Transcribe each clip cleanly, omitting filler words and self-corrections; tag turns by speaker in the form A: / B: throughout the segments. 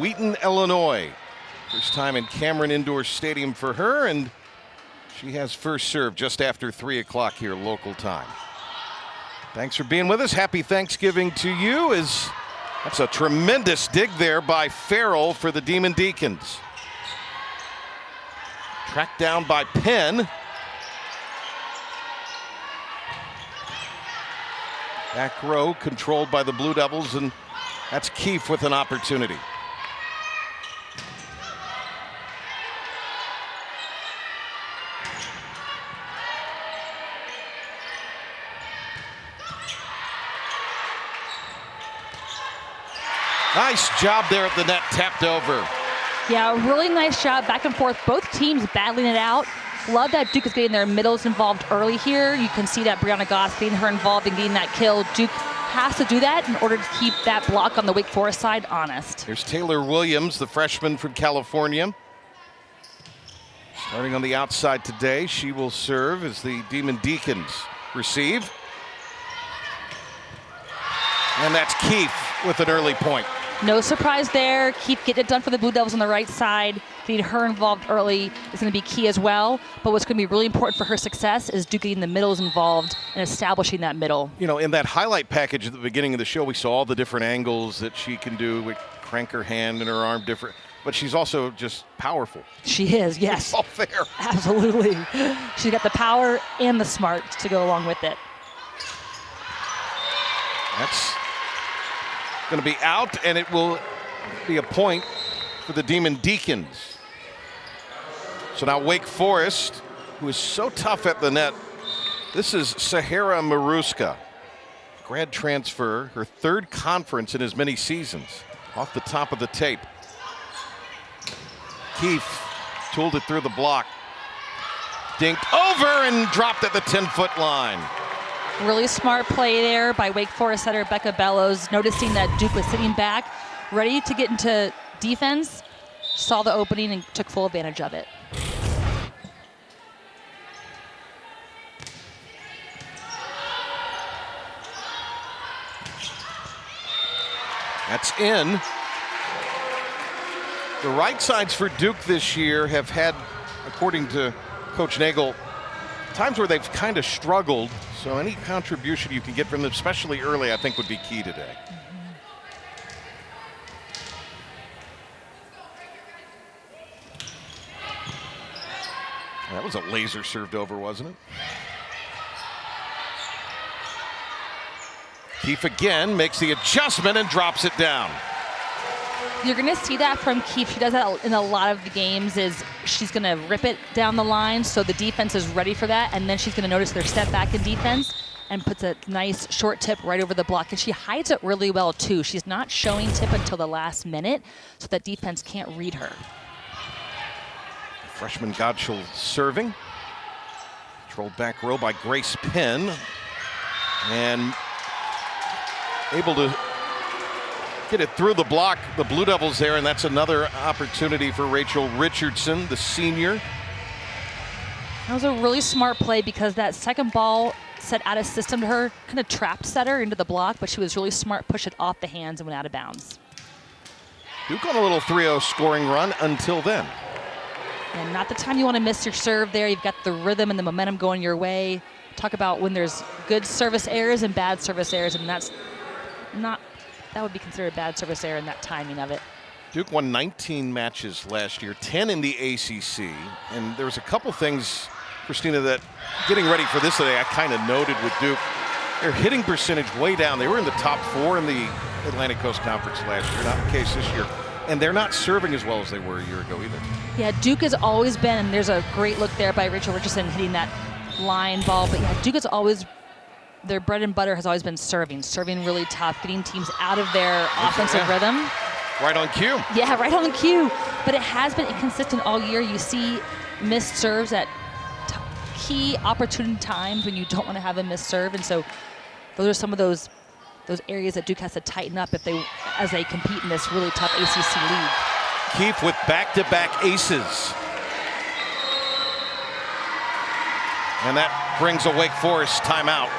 A: Wheaton, Illinois. First time in Cameron Indoor Stadium for her, and she has first serve just after 3 o'clock here local time. Thanks for being with us. Happy Thanksgiving to you. That's a tremendous dig there by Farrell for the Demon Deacons. Tracked down by Penn. Back row controlled by the Blue Devils, and that's Keefe with an opportunity. Nice job there at the net, tapped over.
B: Yeah, really nice job, back and forth. Both teams battling it out. Love that Duke is getting their middles involved early here. You can see that Brianna Goss getting her involved and getting that kill. Duke has to do that in order to keep that block on the Wake Forest side honest.
A: Here's Taylor Williams, the freshman from California. Starting on the outside today, she will serve as the Demon Deacons receive. And that's Keefe with an early point.
B: No surprise there. Keep getting it done for the Blue Devils on the right side. Getting her involved early is going to be key as well. But what's going to be really important for her success is Duke getting the middles involved and establishing that middle.
A: You know, in that highlight package at the beginning of the show, we saw all the different angles that she can do. We crank her hand and her arm different. But she's also just powerful.
B: She is, yes.
A: It's all fair.
B: Absolutely. She's got the power and the smarts to go along with it.
A: That's going to be out, and it will be a point for the Demon Deacons. So now Wake Forest, who is so tough at the net. This is Sahara Maruska, grad transfer, her third conference in as many seasons. Off the top of the tape. Keefe tooled it through the block. Dinked over and dropped at the 10-foot line.
B: Really smart play there by Wake Forest setter Becca Bellows, noticing that Duke was sitting back, ready to get into defense, saw the opening and took full advantage of it.
A: That's in. The right sides for Duke this year have had, according to Coach Nagel, times where they've kind of struggled. So any contribution you can get from them, especially early, I think would be key today. That was a laser served over, wasn't it? Keefe again makes the adjustment and drops it down.
B: You're going to see that from Keefe. She does that in a lot of the games. Is she's going to rip it down the line so the defense is ready for that, and then she's going to notice their step back in defense and puts a nice short tip right over the block. And she hides it really well too. She's not showing tip until the last minute so that defense can't read her.
A: Freshman Godshall serving. Controlled back row by Grace Penn. And able to get it through the block, the Blue Devils there, and that's another opportunity for Rachel Richardson, the senior.
B: That was a really smart play because that second ball set out of system to her, kind of trapped set her into the block, but she was really smart, push it off the hands and went out of bounds.
A: Duke on a little 3-0 scoring run until then.
B: And not the time you want to miss your serve there. You've got the rhythm and the momentum going your way. Talk about when there's good service errors and bad service errors, and that's not, that would be considered a bad service error in that timing of it.
A: Duke won 19 matches last year, 10 in the ACC, and there was a couple things, Christina, that getting ready for this today I kind of noted with Duke. Their hitting percentage way down. They were in the top 4 in the Atlantic Coast Conference last year, not the case this year. And they're not serving as well as they were a year ago either. Yeah,
B: Duke has always been, and there's a great look there by Rachel Richardson hitting that line ball, but yeah, Duke has always, their bread and butter has always been serving really tough, getting teams out of their offensive rhythm.
A: Right on cue.
B: Yeah, right on cue. But it has been inconsistent all year. You see missed serves at key opportune times when you don't want to have a missed serve, and so those are some of those areas that Duke has to tighten up as they compete in this really tough ACC league.
A: Keefe with back-to-back aces. And that brings a Wake Forest timeout.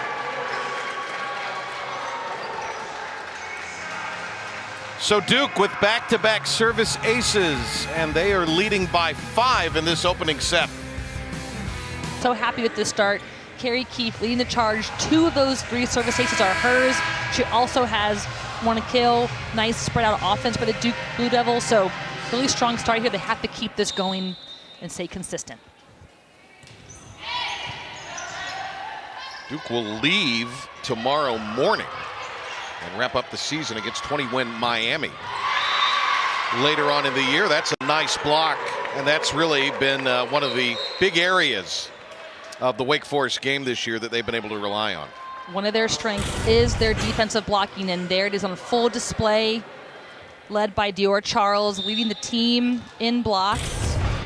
A: So Duke with back-to-back service aces, and they are leading by 5 in this opening set.
B: So happy with this start. Carrie Keefe leading the charge. 2 of those 3 service aces are hers. She also has 1 kill. Nice spread out offense for the Duke Blue Devils. So really strong start here. They have to keep this going and stay consistent.
A: Duke will leave tomorrow morning and wrap up the season against 20-win Miami. Later on in the year, that's a nice block, and that's really been one of the big areas of the Wake Forest game this year that they've been able to rely on.
B: One of their strengths is their defensive blocking, and there it is on full display, led by Dior Charles, leading the team in blocks.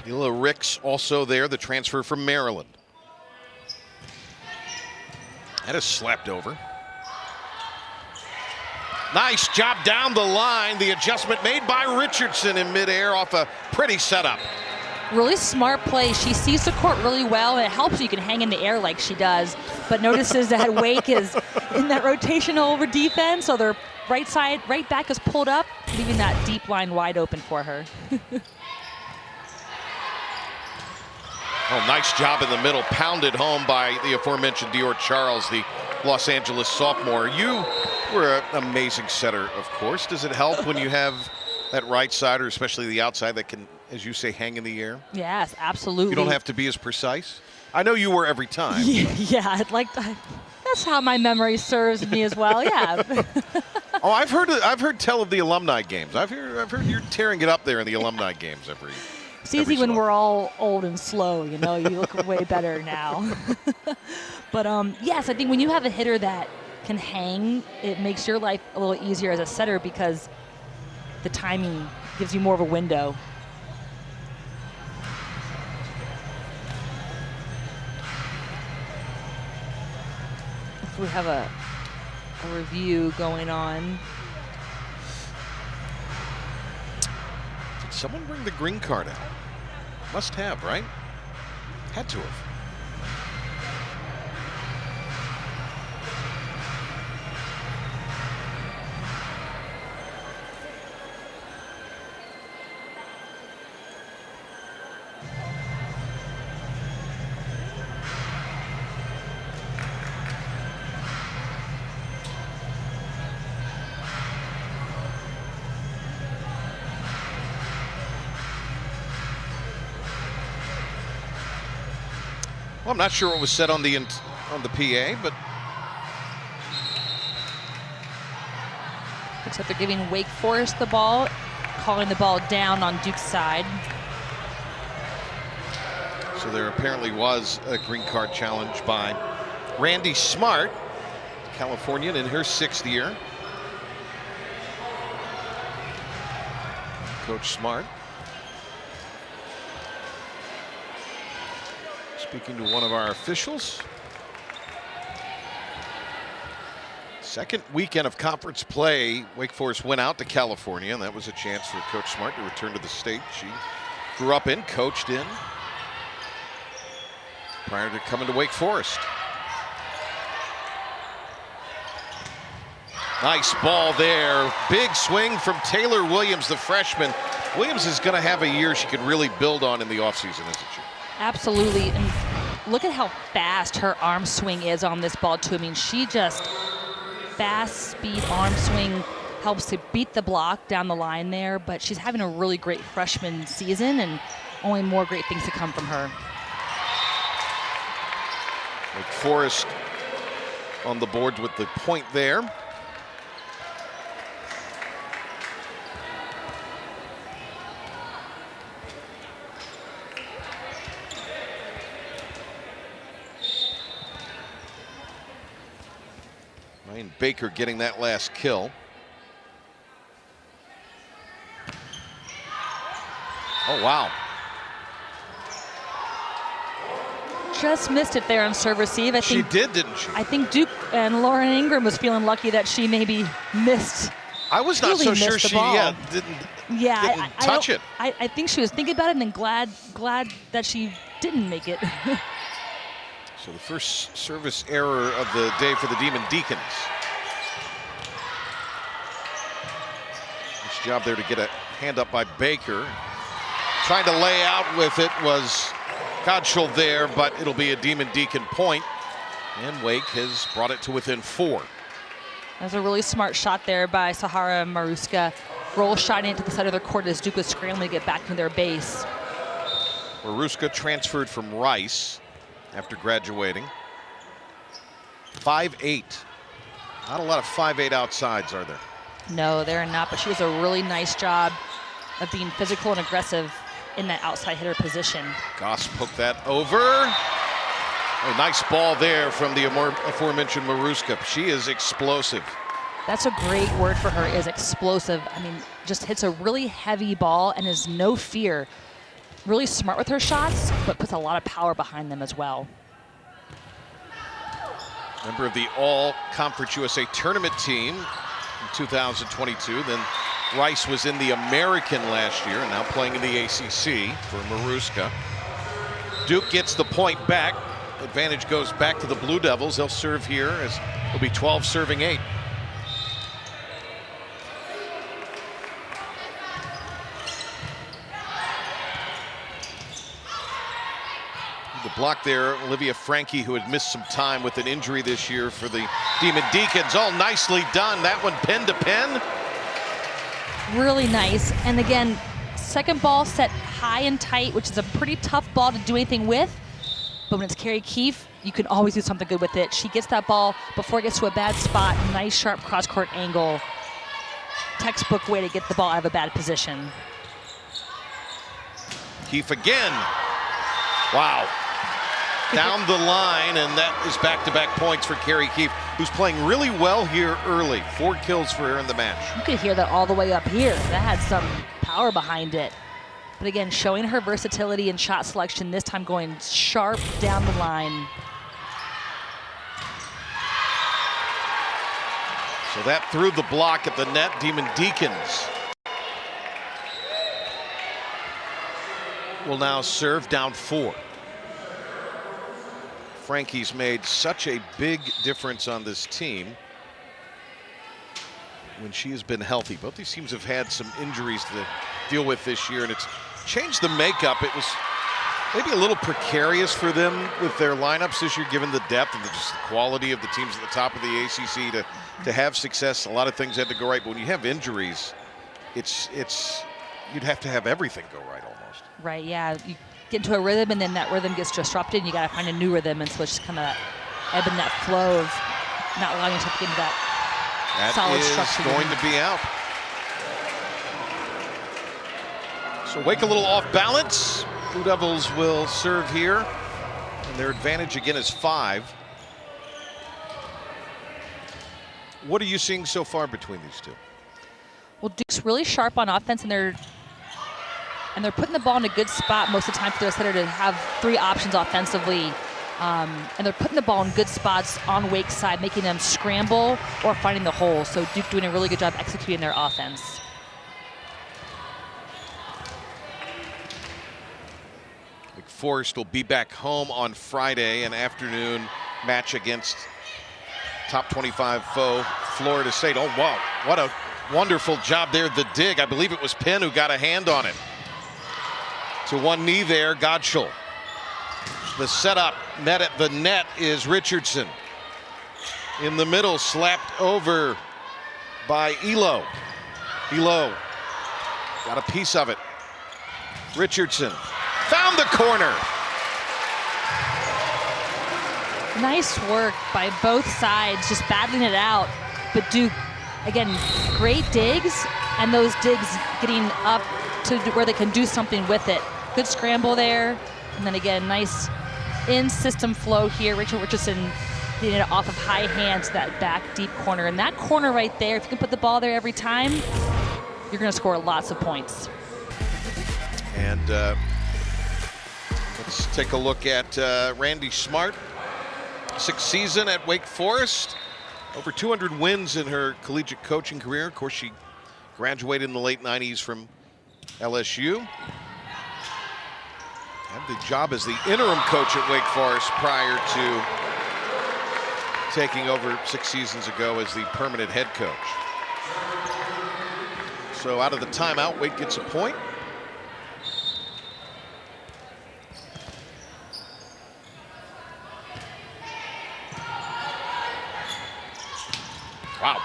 A: Hila Ricks also there, the transfer from Maryland. That is slapped over. Nice job down the line. The adjustment made by Richardson in midair off a pretty setup.
B: Really smart play. She sees the court really well, and it helps you can hang in the air like she does, but notices that Wake is in that rotation over defense, so their right back is pulled up, leaving that deep line wide open for her.
A: Oh, nice job in the middle, pounded home by the aforementioned Dior Charles, the Los Angeles sophomore. You were an amazing setter, of course. Does it help when you have that right side, or especially the outside, that can, as you say, hang in the air?
B: Yes, absolutely.
A: You don't have to be as precise? I know you were every time.
B: Yeah, I'd like to. That's how my memory serves me as well, yeah.
A: Oh, I've heard tell of the alumni games. I've heard you're tearing it up there in the alumni games every.
B: It's easy when we're all old and slow, you know, you look way better now. But yes, I think when you have a hitter that can hang, it makes your life a little easier as a setter because the timing gives you more of a window. We have a review going on.
A: Did someone bring the green card out? Must have, right? Had to have. Well, I'm not sure what was said on the PA, but
B: looks like they're giving Wake Forest the ball, calling the ball down on Duke's side.
A: So there apparently was a green card challenge by Randy Smart, Californian in her 6th year. Coach Smart speaking to one of our officials. Second weekend of conference play, Wake Forest went out to California, and that was a chance for Coach Smart to return to the state she grew up in, coached in, prior to coming to Wake Forest. Nice ball there. Big swing from Taylor Williams, the freshman. Williams is going to have a year she could really build on in the offseason, isn't she?
B: Absolutely, and look at how fast her arm swing is on this ball too. I mean, she just fast speed arm swing helps to beat the block down the line there, but she's having a really great freshman season and only more great things to come from her.
A: Wake Forest on the board with the point there. Ryan Baker getting that last kill. Oh, wow.
B: Just missed it there on serve receive.
A: She did, didn't she?
B: I think Duke and Lauren Ingram was feeling lucky that she maybe missed.
A: I was not so sure she didn't touch it.
B: I think she was thinking about it and then glad that she didn't make it.
A: So the first service error of the day for the Demon Deacons. Nice job there to get a hand up by Baker. Trying to lay out with it was Godschel there, but it'll be a Demon Deacon point. And Wake has brought it to within 4.
B: That was a really smart shot there by Sahara Maruska. Roll shot into the side of their court as Duke was scrambling to get back to their base.
A: Maruska transferred from Rice after graduating. 5'8". Not a lot of 5'8" outsides, are there?
B: No, there are not, but she does a really nice job of being physical and aggressive in that outside hitter position.
A: Goss poked that over. A nice ball there from the aforementioned Maruska. She is explosive.
B: That's a great word for her, is explosive. I mean, just hits a really heavy ball and has no fear. Really smart with her shots, but puts a lot of power behind them as well.
A: Member of the All-Conference USA Tournament team in 2022. Then Rice was in the American last year and now playing in the ACC for Maruska. Duke gets the point back. Advantage goes back to the Blue Devils. They'll serve here as it'll be 12 serving 8. The block there, Olivia Frankie, who had missed some time with an injury this year for the Demon Deacons. All nicely done. That one pin to pin.
B: Really nice. And again, second ball set high and tight, which is a pretty tough ball to do anything with. But when it's Carrie Keefe, you can always do something good with it. She gets that ball before it gets to a bad spot. Nice, sharp cross-court angle. Textbook way to get the ball out of a bad position.
A: Keefe again. Wow. Down the line, and that is back-to-back points for Carrie Keefe, who's playing really well here early. 4 kills for her in the match.
B: You could hear that all the way up here. That had some power behind it. But again, showing her versatility and shot selection, this time going sharp down the line.
A: So that threw the block at the net. Demon Deacons will now serve down 4. Frankie's made such a big difference on this team when she has been healthy. Both these teams have had some injuries to deal with this year, and it's changed the makeup. It was maybe a little precarious for them with their lineups this year, given the depth and just the quality of the teams at the top of the ACC to have success. A lot of things had to go right, but when you have injuries, you'd have to have everything go right almost.
B: Right, yeah. You get into a rhythm, and then that rhythm gets disrupted, and you got to find a new rhythm, and so it's just kind of ebb in that flow of not allowing yourself to get into that solid structure.
A: That is going to be out. So Wake a little off balance. Blue Devils will serve here, and their advantage again is 5. What are you seeing so far between these two?
B: Well, Duke's really sharp on offense, and they're putting the ball in a good spot most of the time for their setter to have 3 options offensively. And they're putting the ball in good spots on Wake's side, making them scramble or finding the hole. So Duke doing a really good job executing their offense.
A: Wake Forest will be back home on Friday, an afternoon match against top 25 foe Florida State. Oh, wow, what a wonderful job there, the dig. I believe it was Penn who got a hand on it. To one knee there, Godschel. The setup, met at the net is Richardson. In the middle, slapped over by Elo. Elo got a piece of it. Richardson found the corner.
B: Nice work by both sides, just battling it out. But Duke, again, great digs, and those digs getting up to where they can do something with it. Good scramble there, and then again, nice in-system flow here. Rachel Richardson getting it off of high hands to that back deep corner. And that corner right there, if you can put the ball there every time, you're going to score lots of points.
A: And let's take a look at Randy Smart. 6th season at Wake Forest. Over 200 wins in her collegiate coaching career. Of course, she graduated in the late 90s from LSU. Had the job as the interim coach at Wake Forest prior to taking over 6 seasons ago as the permanent head coach. So out of the timeout, Wake gets a point. Wow.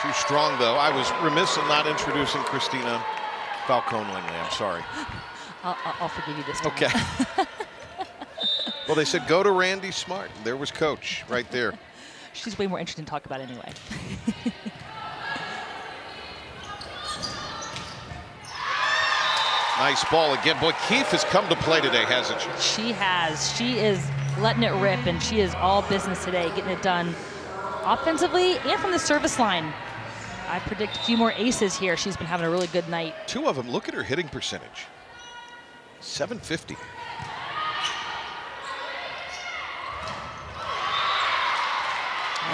A: Too strong, though. I was remiss in not introducing Christina Falcone-Langley. I'm sorry.
B: I'll forgive you this time.
A: Okay. Well, they said go to Randy Smart. There was Coach right there.
B: She's way more interesting to talk about anyway.
A: Nice ball again. Boy, Keefe has come to play today, hasn't she?
B: She has. She is letting it rip, and she is all business today, getting it done offensively and from the service line. I predict a few more aces here. She's been having a really good night.
A: 2 of them. Look at her hitting percentage. 750.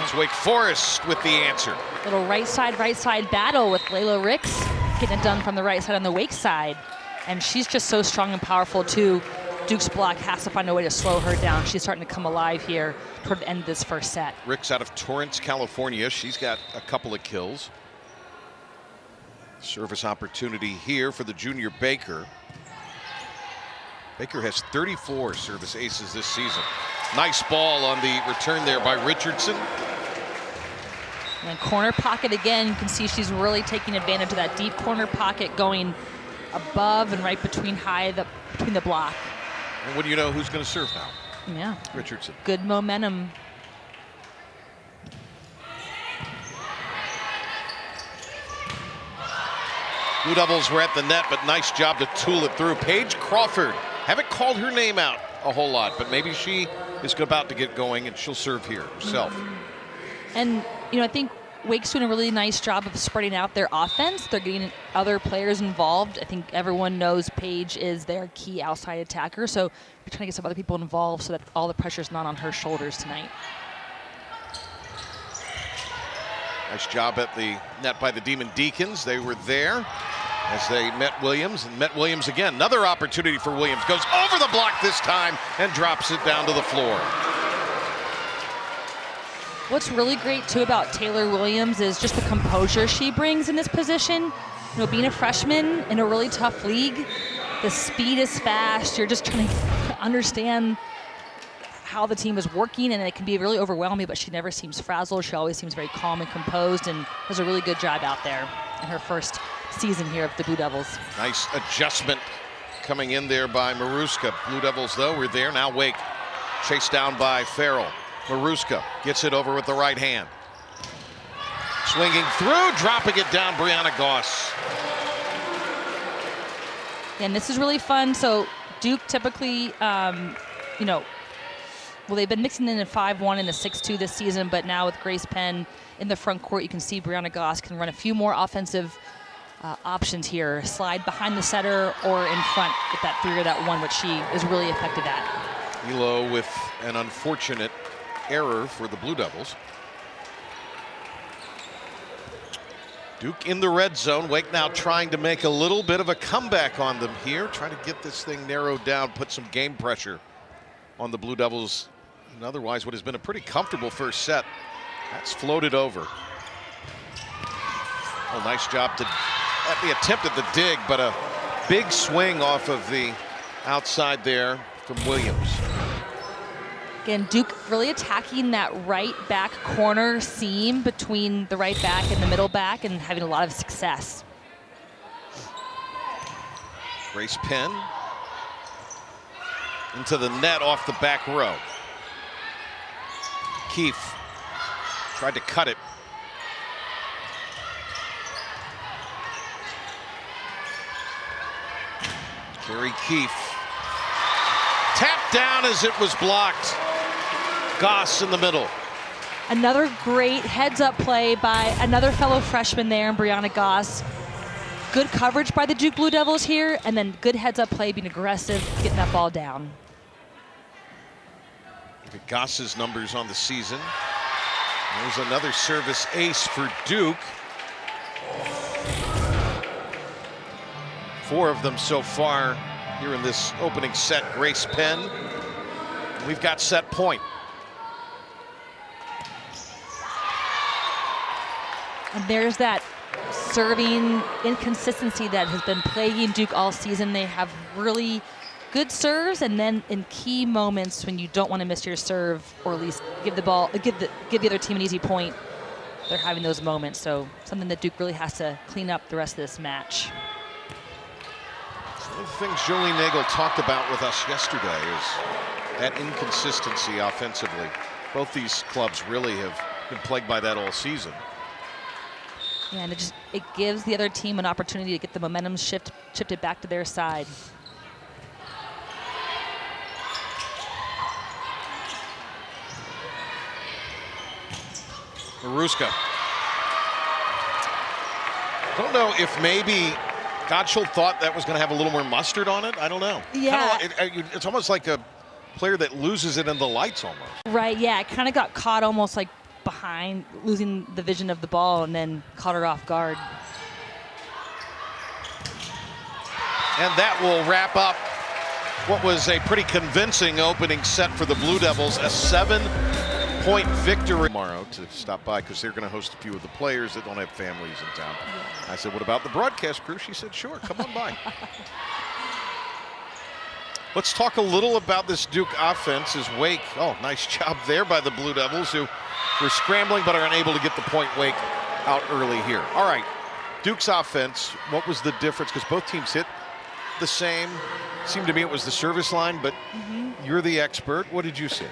A: It's Wake Forest with the answer.
B: Little right side battle with Layla Ricks, getting it done from the right side on the Wake side. And she's just so strong and powerful too. Duke's block has to find a way to slow her down. She's starting to come alive here toward the end of this first set.
A: Ricks out of Torrance, California. She's got a couple of kills. Service opportunity here for the junior Baker. Baker has 34 service aces this season. Nice ball on the return there by Richardson.
B: And corner pocket again. You can see she's really taking advantage of that deep corner pocket, going above and right between between the block.
A: And what do you know who's going to serve now?
B: Yeah.
A: Richardson.
B: Good momentum.
A: Blue Devils were at the net, but nice job to tool it through. Paige Crawford. Haven't called her name out a whole lot, but maybe she is about to get going and she'll serve here herself.
B: And, you know, I think Wake's doing a really nice job of spreading out their offense. They're getting other players involved. I think everyone knows Paige is their key outside attacker, so we're trying to get some other people involved so that all the pressure's not on her shoulders tonight.
A: Nice job at the net by the Demon Deacons. They were there as they met Williams, and met Williams again. Another opportunity for Williams. Goes over the block this time and drops it down to the floor.
B: What's really great too about Taylor Williams is just the composure she brings in this position. You know, being a freshman in a really tough league, the speed is fast. You're just trying to understand how the team is working, and it can be really overwhelming, but she never seems frazzled. She always seems very calm and composed, and does a really good job out there in her first season here of the Blue Devils.
A: Nice adjustment coming in there by Maruska. Blue Devils, though, were there. Now Wake chased down by Farrell. Maruska gets it over with the right hand. Swinging through, dropping it down, Brianna Goss.
B: And this is really fun. So Duke typically, you know, well, they've been mixing in a 5-1 and a 6-2 this season, but now with Grace Penn in the front court, you can see Brianna Goss can run a few more offensive options here. Slide behind the setter or in front with that 3 or that 1, which she is really effective at.
A: Elo with an unfortunate error for the Blue Devils. Duke in the red zone. Wake now trying to make a little bit of a comeback on them here. Trying to get this thing narrowed down, put some game pressure on the Blue Devils. And otherwise, what has been a pretty comfortable first set, that's floated over. Oh, nice job at the attempt at the dig, but a big swing off of the outside there from Williams.
B: Again, Duke really attacking that right back corner seam between the right back and the middle back and having a lot of success.
A: Grace Penn into the net off the back row. Keefe tried to cut it. Carrie Keefe tapped down as it was blocked. Goss in the middle.
B: Another great heads-up play by another fellow freshman there, Brianna Goss. Good coverage by the Duke Blue Devils here, and then good heads-up play, being aggressive, getting that ball down.
A: Look at Goss's numbers on the season. There's another service ace for Duke. 4 of them so far here in this opening set. Grace Penn. We've got set point.
B: And there's that serving inconsistency that has been plaguing Duke all season. They have really good serves, and then in key moments when you don't want to miss your serve, or at least give the other team an easy point, they're having those moments. So something that Duke really has to clean up the rest of this match.
A: One of the things Jolie Nagel talked about with us yesterday is that inconsistency offensively. Both these clubs really have been plagued by that all season.
B: Yeah, and it gives the other team an opportunity to get the momentum shifted back to their side.
A: Maruska. I don't know if maybe Gottschall thought that was going to have a little more mustard on it. I don't know.
B: Yeah.
A: It's almost like a player that loses it in the lights almost.
B: Right, yeah. It kind of got caught almost like behind, losing the vision of the ball, and then caught her off guard.
A: And that will wrap up what was a pretty convincing opening set for the Blue Devils. A 7-point victory tomorrow to stop by, because they're going to host a few of the players that don't have families in town. Yeah. I said, what about the broadcast crew? She said, sure, come on by. Let's talk a little about this Duke offense as Wake. Oh, nice job there by the Blue Devils, who were scrambling but are unable to get the point. Wake out early here. All right, Duke's offense, what was the difference? Because both teams hit the same. Seemed to me it was the service line, but you're the expert. What did you see?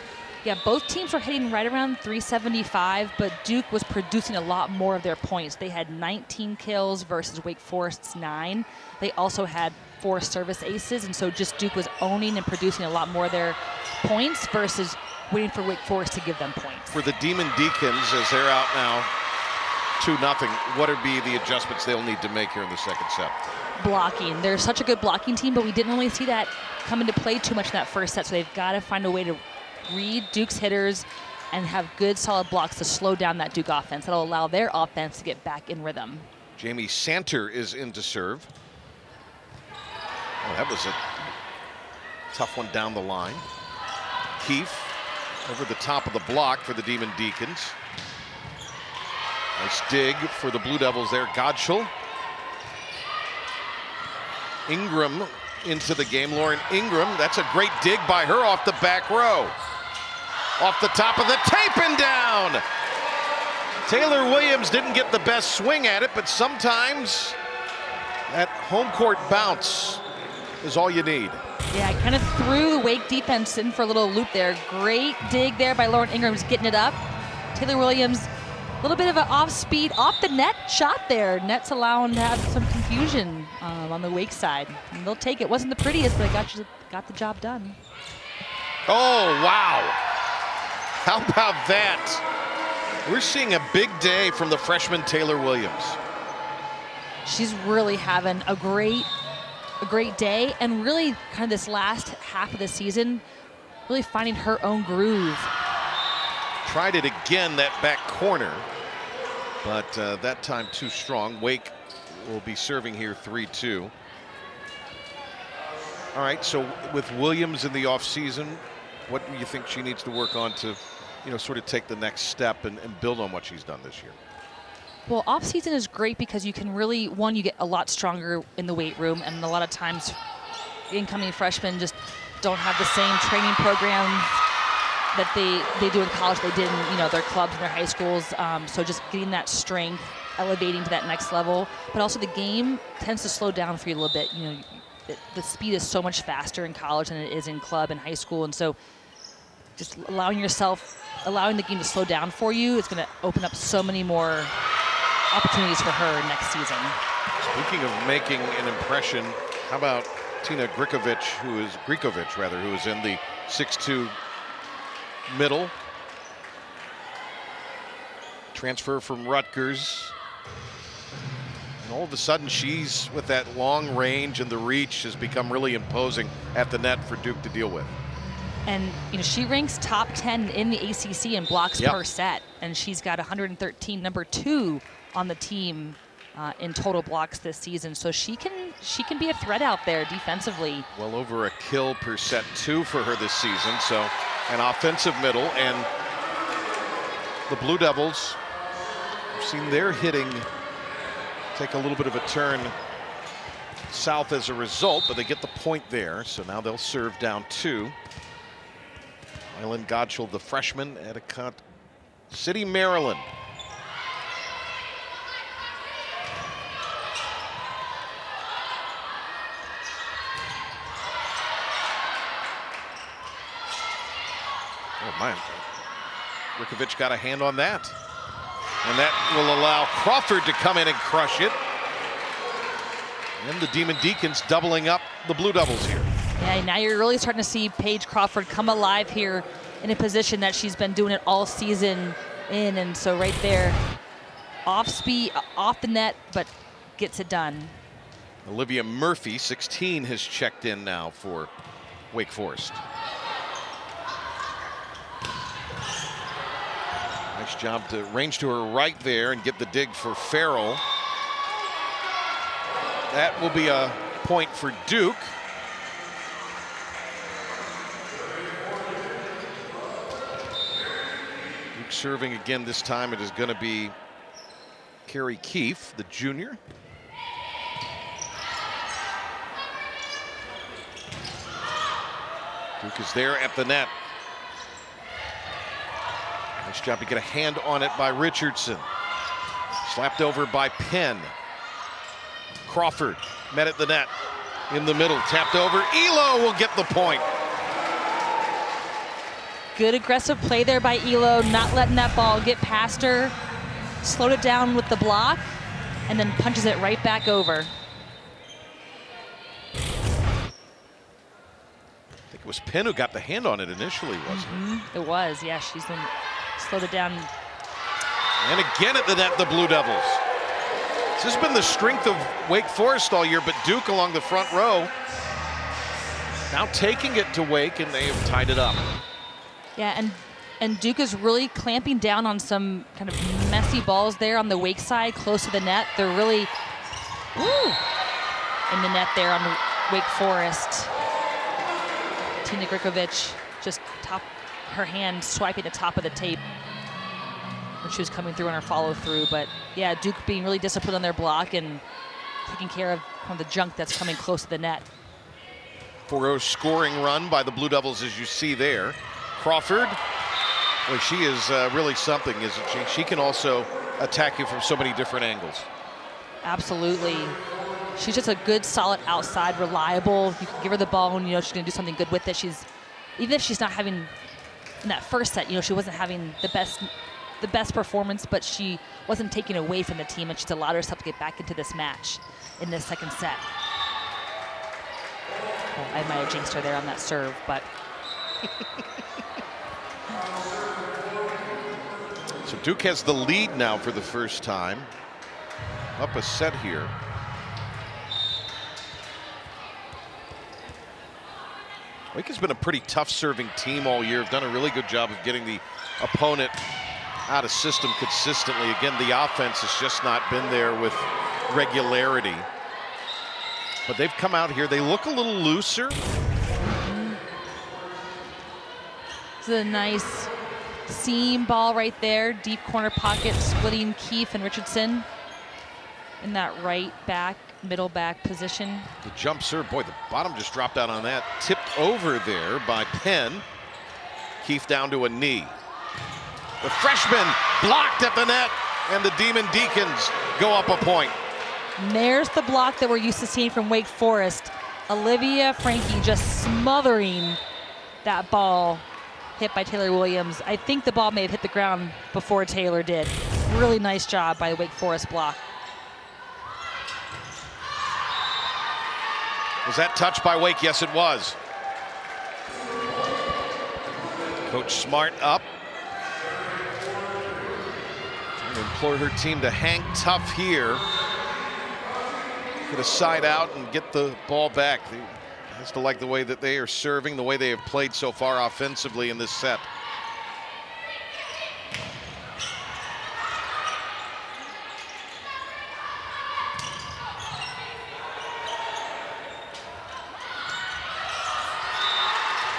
B: Yeah, both teams were hitting right around 375, but Duke was producing a lot more of their points. They had 19 kills versus Wake Forest's 9. They also had 4 service aces, and so just Duke was owning and producing a lot more of their points versus waiting for Wake Forest to give them points.
A: For the Demon Deacons, as they're out now 2-0, what would be the adjustments they'll need to make here in the second set?
B: Blocking. They're such a good blocking team, but we didn't really see that come into play too much in that first set, so they've got to find a way to read Duke's hitters and have good solid blocks to slow down that Duke offense. That'll allow their offense to get back in rhythm.
A: Jamie Santer is in to serve. Oh, that was a tough one down the line. Keefe over the top of the block for the Demon Deacons. Nice dig for the Blue Devils there. Gottschall. Ingram into the game. Lauren Ingram, that's a great dig by her off the back row. Off the top of the tape and down. Taylor Williams didn't get the best swing at it, but sometimes that home court bounce is all you need.
B: Yeah, kind of threw the Wake defense in for a little loop there. Great dig there by Lauren Ingram, just getting it up. Taylor Williams, a little bit of an off-speed, off the net shot there. Net's allowing to have some confusion on the Wake side. And they'll take it. Wasn't the prettiest, but got the job done.
A: Oh, wow. How about that? We're seeing a big day from the freshman Taylor Williams.
B: She's really having a great day, and really kind of this last half of the season, really finding her own groove.
A: Tried it again, that back corner, but that time too strong. Wake will be serving here 3-2. All right, so with Williams in the offseason, what do you think she needs to work on to, sort of take the next step and build on what she's done this year?
B: Well, off-season is great because you can really, you get a lot stronger in the weight room, and a lot of times incoming freshmen just don't have the same training programs that they do in college. They did in their clubs and their high schools. So just getting that strength, elevating to that next level. But also the game tends to slow down for you a little bit. The speed is so much faster in college than it is in club and high school, and so just allowing the game to slow down for you is going to open up so many more opportunities for her next season.
A: Speaking of making an impression, how about Tina Grikovic, who is in the 6'2" middle. Transfer from Rutgers. And all of a sudden she's, with that long range and the reach, has become really imposing at the net for Duke to deal with.
B: And she ranks top 10 in the ACC in blocks per set, and she's got 113, number 2 on the team in total blocks this season. So she can be a threat out there defensively. Well
A: over a kill per set 2 for her this season. So an offensive middle, and the Blue Devils, we've seen their hitting take a little bit of a turn south as a result, but they get the point there. So now they'll serve down 2. Island Godchell, the freshman, Eticut City, Maryland. Oh, man. Rickovich got a hand on that. And that will allow Crawford to come in and crush it. And the Demon Deacons doubling up the Blue Devils here.
B: Yeah, now you're really starting to see Paige Crawford come alive here in a position that she's been doing it all season in. And so right there, off speed, off the net, but gets it done.
A: Olivia Murphy, 16, has checked in now for Wake Forest. Nice job to range to her right there and get the dig for Farrell. That will be a point for Duke. Duke serving again this time. It is going to be Carrie Keefe, the junior. Duke is there at the net. Nice job to get a hand on it by Richardson. Slapped over by Penn. Crawford met at the net in the middle, tapped over. Elo will get the point.
B: Good aggressive play there by Elo, not letting that ball get past her. Slowed it down with the block and then punches it right back over.
A: I think it was Penn who got the hand on it initially, wasn't it?
B: It was, yeah, she's been slowed it down.
A: And again at the net, the Blue Devils. This has been the strength of Wake Forest all year, but Duke along the front row now taking it to Wake, and they have tied it up.
B: Yeah, and Duke is really clamping down on some kind of messy balls there on the Wake side, close to the net. They're really in the net there on Wake Forest. Tina Grikovic just her hand swiping the top of the tape when she was coming through on her follow through. But yeah, Duke being really disciplined on their block and taking care of kind of the junk that's coming close to the net.
A: 4-0 scoring run by the Blue Devils, as you see there. Crawford, well, she is really something, isn't she? She can also attack you from so many different angles.
B: Absolutely. She's just a good, solid outside, reliable. You can give her the ball and you know she's going to do something good with it. Even if she's not having, in that first set, you know, she wasn't having the best performance, but she wasn't taking away from the team, and she's allowed herself to get back into this match in this second set. Well, I might have jinxed her there on that serve, but.
A: So Duke has the lead now for the first time. Up a set here. Wake has been a pretty tough serving team all year. Have done a really good job of getting the opponent out of system consistently. Again, the offense has just not been there with regularity. But they've come out here. They look a little looser.
B: It's a nice seam ball right there. Deep corner pocket, splitting Keefe and Richardson in that right back, middle back position.
A: The jump serve, boy, the bottom just dropped out on that. Tipped over there by Penn. Keefe down to a knee. The freshman blocked at the net, and the Demon Deacons go up a point.
B: And there's the block that we're used to seeing from Wake Forest. Olivia Frankie just smothering that ball hit by Taylor Williams. I think the ball may have hit the ground before Taylor did. Really nice job by the Wake Forest block.
A: Was that touched by Wake? Yes, it was. Coach Smart up. Trying to implore her team to hang tough here. Get a side out and get the ball back. They has to like the way that they are serving, the way they have played so far offensively in this set.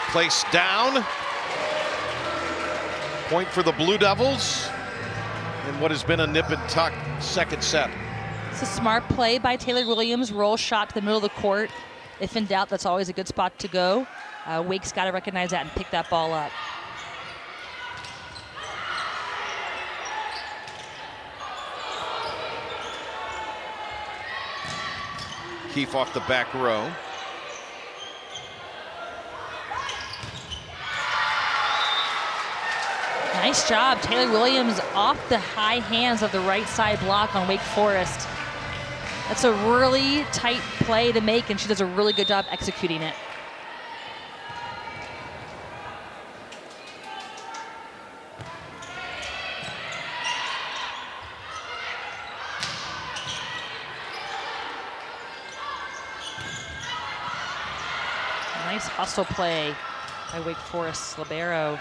A: Placed down. Point for the Blue Devils in what has been a nip and tuck second set.
B: It's a smart play by Taylor Williams. Roll shot to the middle of the court. If in doubt, that's always a good spot to go. Wake's got to recognize that and pick that ball up.
A: Keefe off the back row.
B: Nice job, Taylor Williams off the high hands of the right side block on Wake Forest. That's a really tight play to make, and she does a really good job executing it. Nice hustle play by Wake Forest libero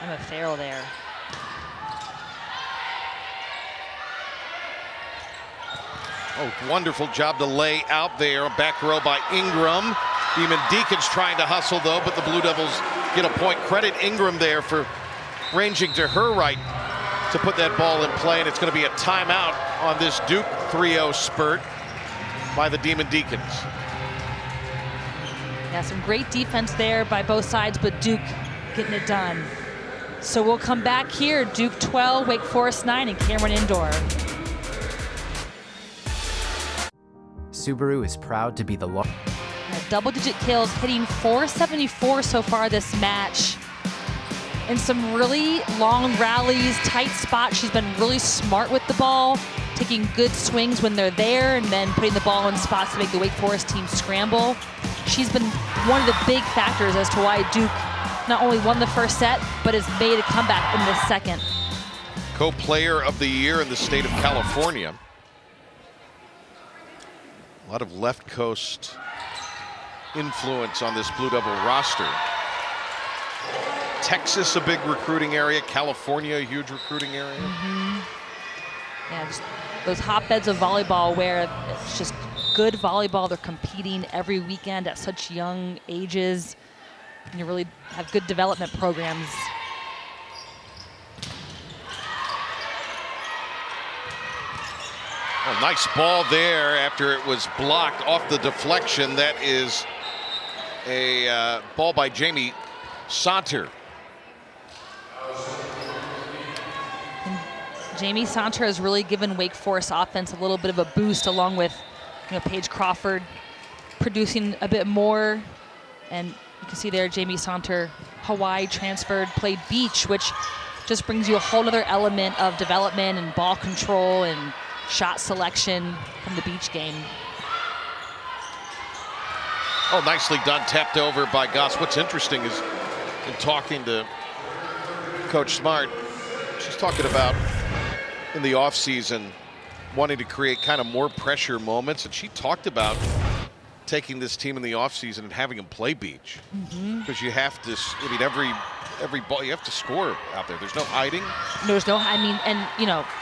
B: Emma Farrell there.
A: Oh, wonderful job to lay out there. Back row by Ingram. Demon Deacons trying to hustle though, but the Blue Devils get a point. Credit Ingram there for ranging to her right to put that ball in play, and it's going to be a timeout on this Duke 3-0 spurt by the Demon Deacons.
B: Yeah, some great defense there by both sides, but Duke getting it done. So we'll come back here. Duke 12, Wake Forest 9 in Cameron Indoor.
C: Subaru is proud to be the
B: double-digit kills, hitting 474 so far this match. And some really long rallies, tight spots. She's been really smart with the ball, taking good swings when they're there, and then putting the ball in spots to make the Wake Forest team scramble. She's been one of the big factors as to why Duke not only won the first set, but has made a comeback in the second.
A: Co-player of the year in the state of California. A lot of left coast influence on this Blue Devil roster. Texas, a big recruiting area. California, a huge recruiting area.
B: Yeah, just those hotbeds of volleyball where it's just good volleyball. They're competing every weekend at such young ages. And you really have good development programs.
A: Oh, nice ball there after it was blocked off the deflection. That is a ball by Jamie Saunter.
B: And Jamie Saunter has really given Wake Forest offense a little bit of a boost, along with Paige Crawford producing a bit more. And you can see there Jamie Saunter, Hawaii transferred, played beach, which just brings you a whole other element of development and ball control and shot selection from the beach game.
A: Oh, nicely done, tapped over by Goss. What's interesting is in talking to Coach Smart, she's talking about in the offseason wanting to create kind of more pressure moments, and she talked about taking this team in the offseason and having them play beach. Because you have to, I mean, every ball, you have to score out there. There's no hiding.
B: There's no, I mean, and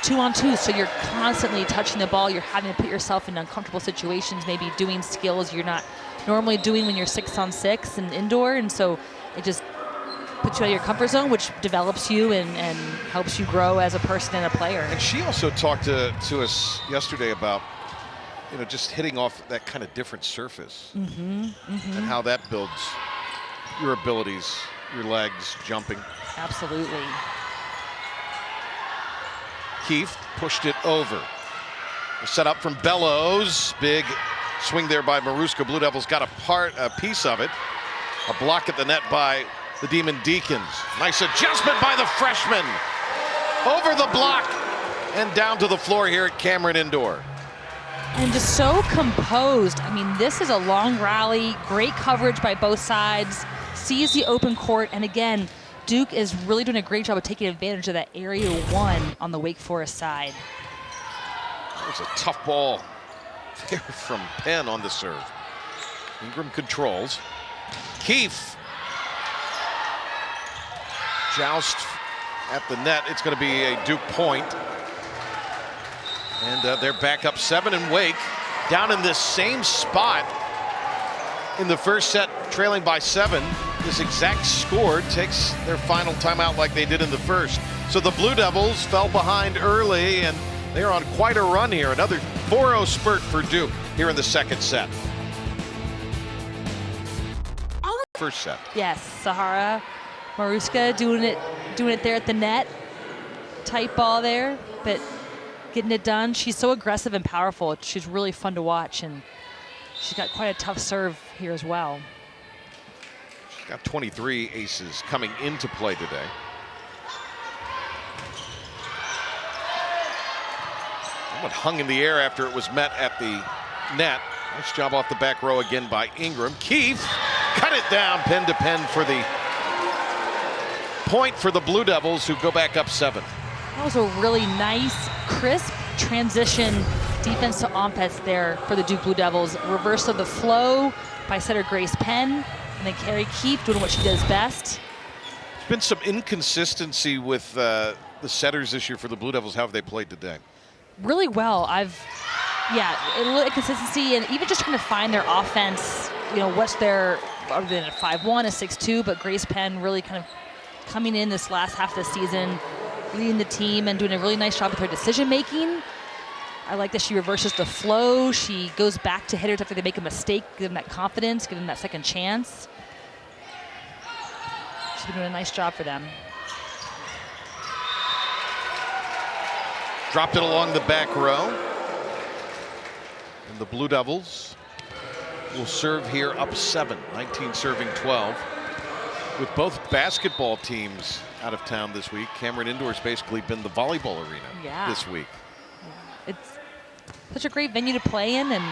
B: 2-on-2, so you're constantly touching the ball. You're having to put yourself in uncomfortable situations, maybe doing skills you're not normally doing when you're 6-on-6 and indoor, and so it just puts you out of your comfort zone, which develops you and helps you grow as a person and a player.
A: And she also talked to us yesterday about just hitting off that kind of different surface and how that builds your abilities, your legs, jumping.
B: Absolutely.
A: Keefe pushed it over. Set up from Bellows. Big swing there by Maruska. Blue Devils got a piece of it. A block at the net by the Demon Deacons. Nice adjustment by the freshman. Over the block and down to the floor here at Cameron Indoor.
B: And just so composed. I mean, this is a long rally, great coverage by both sides, sees the open court, and again, Duke is really doing a great job of taking advantage of that area one on the Wake Forest side.
A: That was a tough ball there from Penn on the serve. Ingram controls. Keefe. Joust at the net. It's going to be a Duke point. And they're back up 7, and Wake down in this same spot in the first set, trailing by 7. This exact score takes their final timeout like they did in the first. So the Blue Devils fell behind early, and They're on quite a run here. Another 4-0 spurt for Duke here in the second set. First set.
B: Yes, Sahara Maruska doing it there at the net. Tight ball there, but getting it done. She's so aggressive and powerful. She's really fun to watch, and she's got quite a tough serve here as well.
A: She's got 23 aces coming into play today. That one hung in the air after it was met at the net. Nice job off the back row again by Ingram. Keefe cut it down, pin to pin for the point for the Blue Devils, who go back up 7.
B: That was a really nice, crisp transition defense to offense there for the Duke Blue Devils. Reverse of the flow by setter Grace Penn, and then Carrie Keefe doing what she does best.
A: There's been some inconsistency with the setters this year for the Blue Devils. How have they played today?
B: Really well. A little inconsistency, and even just trying to find their offense. You know, what's their, other than a 5-1, a 6-2, but Grace Penn really kind of coming in this last half of the season, leading the team and doing a really nice job with her decision making. I like that she reverses the flow. She goes back to hitters after they make a mistake, give them that confidence, give them that second chance. She's been doing a nice job for them.
A: Dropped it along the back row. And the Blue Devils will serve here up 7, 19 serving 12. With both basketball teams out of town this week, Cameron Indoor's basically been the volleyball arena this week.
B: Yeah. It's such a great venue to play in, and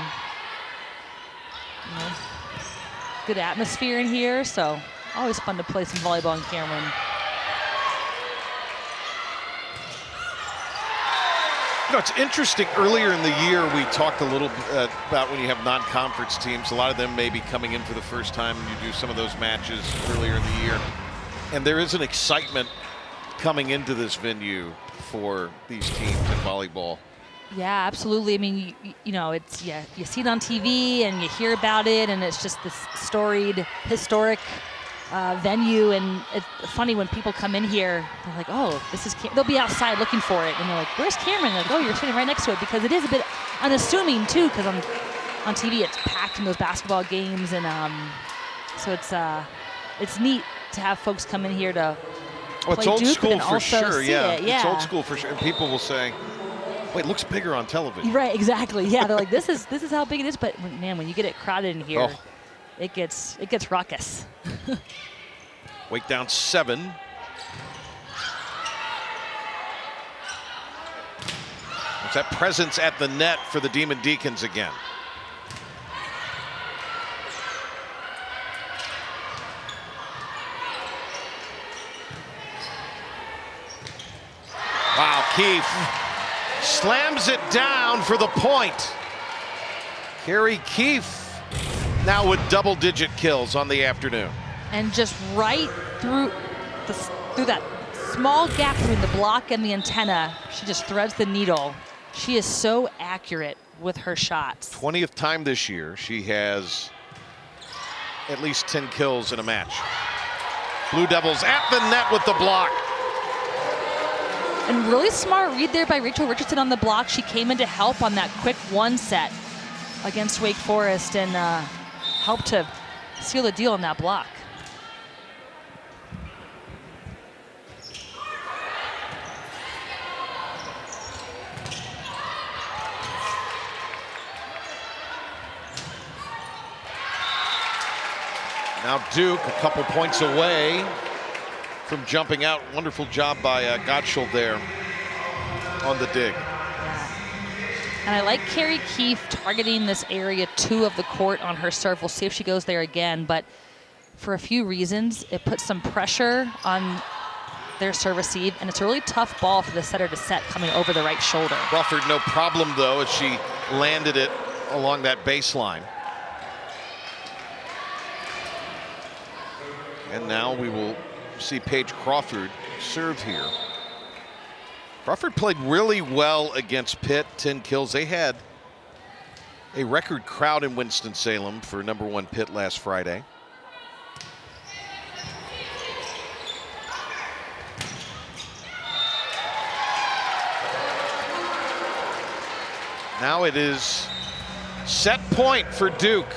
B: good atmosphere in here, so always fun to play some volleyball in Cameron.
A: You know, it's interesting. Earlier in the year, we talked a little about when you have non-conference teams. A lot of them may be coming in for the first time, and you do some of those matches earlier in the year. And there is an excitement coming into this venue for these teams in volleyball.
B: Yeah, absolutely. I mean, you know, it's, you see it on TV and you hear about it, and it's just this storied, historic venue. And it's funny when people come in here, they're like, oh, this is they'll be outside looking for it, and they're like, where's Cameron? Like, oh, you're sitting right next to it, because it is a bit unassuming too, because on TV it's packed in those basketball games, and so it's neat to have folks come in here to play
A: it's old
B: Duke,
A: school for sure.
B: Yeah,
A: it's old school for sure. And people will say, wait, it looks bigger on television.
B: Right, exactly. Yeah, they're like, this is how big it is. But man, when you get it crowded in here, it gets raucous.
A: Wake down 7. It's that presence at the net for the Demon Deacons again. Wow, Keefe slams it down for the point. Carrie Keefe now with double-digit kills on the afternoon.
B: And just right through that small gap between the block and the antenna, she just threads the needle. She is so accurate with her shots.
A: 20th time this year she has at least 10 kills in a match. Blue Devils at the net with the block.
B: And really smart read there by Rachel Richardson on the block. She came in to help on that quick 1 set against Wake Forest, and helped to seal the deal on that block.
A: Now Duke a couple points away from jumping out. Wonderful job by Gottschall there on the dig.
B: And I like Carrie Keefe targeting this area 2 of the court on her serve. We'll see if she goes there again, but for a few reasons, it puts some pressure on their serve receive, and it's a really tough ball for the setter to set coming over the right shoulder.
A: Crawford no problem though, as she landed it along that baseline. And now we will see Paige Crawford serve here. Crawford played really well against Pitt, 10 kills. They had a record crowd in Winston-Salem for #1 Pitt last Friday. Now it is set point for Duke.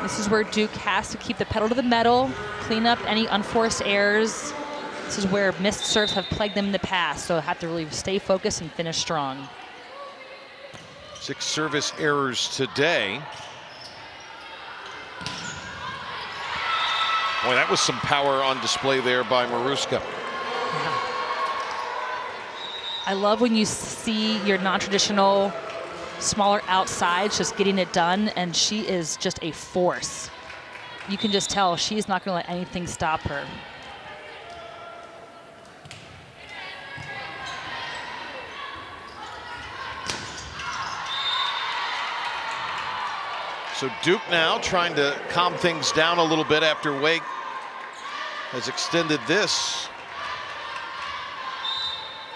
B: This is where Duke has to keep the pedal to the metal, clean up any unforced errors. This is where missed serves have plagued them in the past, so have to really stay focused and finish strong.
A: 6 service errors today. Boy, that was some power on display there by Maruska.
B: Yeah. I love when you see your non-traditional, smaller outsides just getting it done, and she is just a force. You can just tell she's not going to let anything stop her.
A: So Duke now trying to calm things down a little bit after Wake has extended this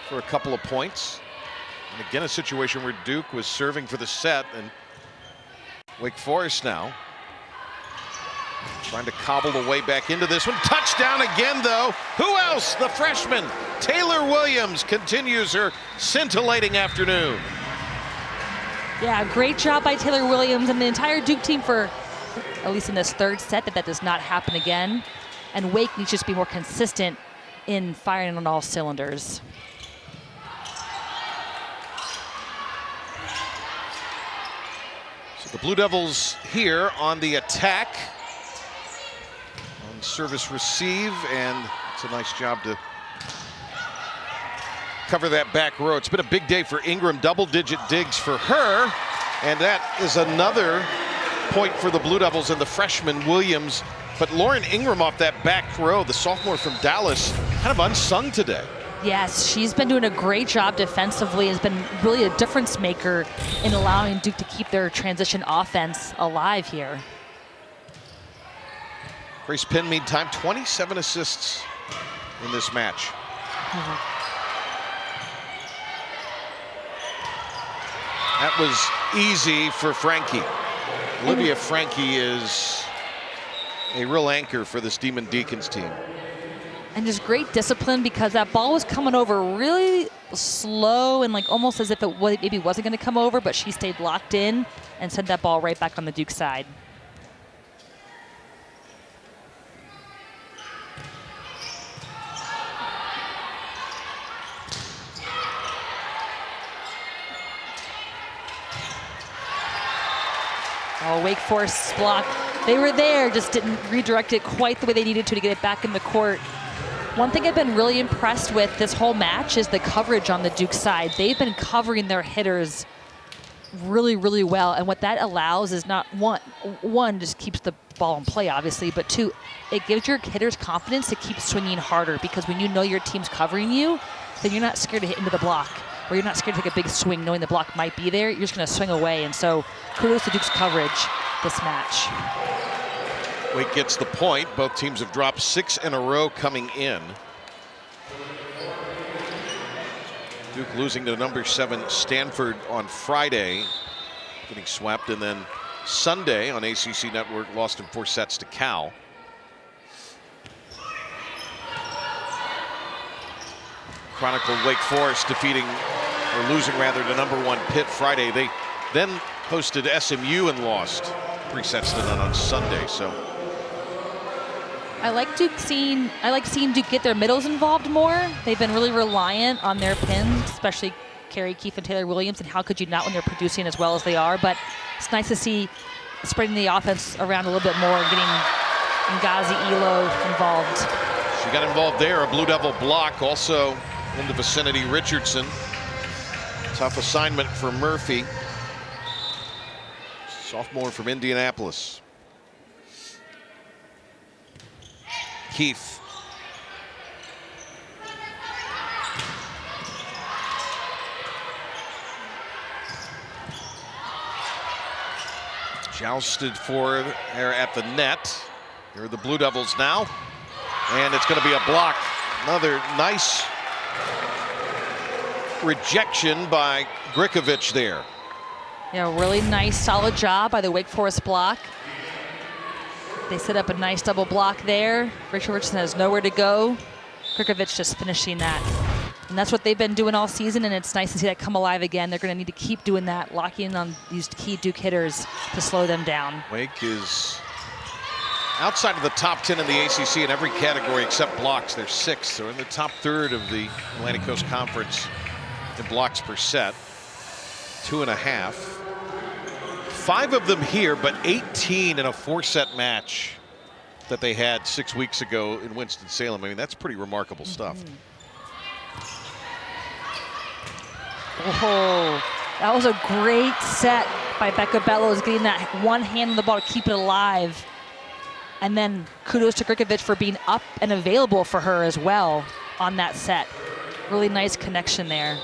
A: for a couple of points. And again, a situation where Duke was serving for the set, and Wake Forest now trying to cobble the way back into this one. Touchdown again, though. Who else? The freshman, Taylor Williams, continues her scintillating afternoon.
B: Yeah, great job by Taylor Williams and the entire Duke team for, at least in this third set, that does not happen again. And Wake needs to just be more consistent in firing on all cylinders.
A: So the Blue Devils here on the attack. On service receive, and it's a nice job to cover that back row. It's been a big day for Ingram, double-digit digs for her, and that is another point for the Blue Devils and the freshman Williams. But Lauren Ingram off that back row, the sophomore from Dallas, kind of unsung today.
B: Yes, she's been doing a great job defensively, has been really a difference maker in allowing Duke to keep their transition offense alive here.
A: Grace Penn, meantime, 27 assists in this match. That was easy for Frankie. Olivia Frankie is a real anchor for this Demon Deacons team.
B: And just great discipline, because that ball was coming over really slow and like almost as if it maybe wasn't going to come over, but she stayed locked in and sent that ball right back on the Duke side. Oh, Wake Forest's block. They were there, just didn't redirect it quite the way they needed to get it back in the court. One thing I've been really impressed with this whole match is the coverage on the Duke side. They've been covering their hitters really, really well. And what that allows is not one, just keeps the ball in play, obviously, but two, it gives your hitters confidence to keep swinging harder, because when you know your team's covering you, then you're not scared to hit into the block, or you're not scared to take a big swing knowing the block might be there. You're just going to swing away. And so kudos to Duke's coverage this match.
A: Wake gets the point. Both teams have dropped 6 in a row coming in. Duke losing to number 7 Stanford on Friday, getting swept, and then Sunday on ACC Network lost in 4 sets to Cal. Chronicle Wake Forest defeating, or losing rather, to number 1 Pitt Friday. They then hosted SMU and lost 3 sets to none on Sunday. So
B: I like seeing Duke get their middles involved more. They've been really reliant on their pins, especially Carrie Keefe and Taylor Williams, and how could you not when they're producing as well as they are? But it's nice to see spreading the offense around a little bit more, getting Ngazi Elo involved.
A: She got involved there, a Blue Devil block, also in the vicinity. Richardson, tough assignment for Murphy, sophomore from Indianapolis. Keefe. Jousted for there at the net. Here are the Blue Devils now. And it's going to be a block. Another nice rejection by Grikovic there.
B: Yeah, really nice, solid job by the Wake Forest block. They set up a nice double block there. Richardson has nowhere to go. Grikovic just finishing that And that's what they've been doing all season, and it's nice to see that come alive again. They're going to need to keep doing that, locking in on these key Duke hitters to slow them down.
A: Wake is outside of the top 10 in the ACC in every category except blocks. They're 6th. They're in the top third of the Atlantic Coast Conference in blocks per set. 2.5. 5 of them here, but 18 in a 4-set match that they had 6 weeks ago in Winston-Salem. I mean, that's pretty remarkable stuff.
B: Oh, that was a great set by Becca Bellows, getting that one hand on the ball to keep it alive. And then kudos to Grikovic for being up and available for her as well on that set. Really nice connection there.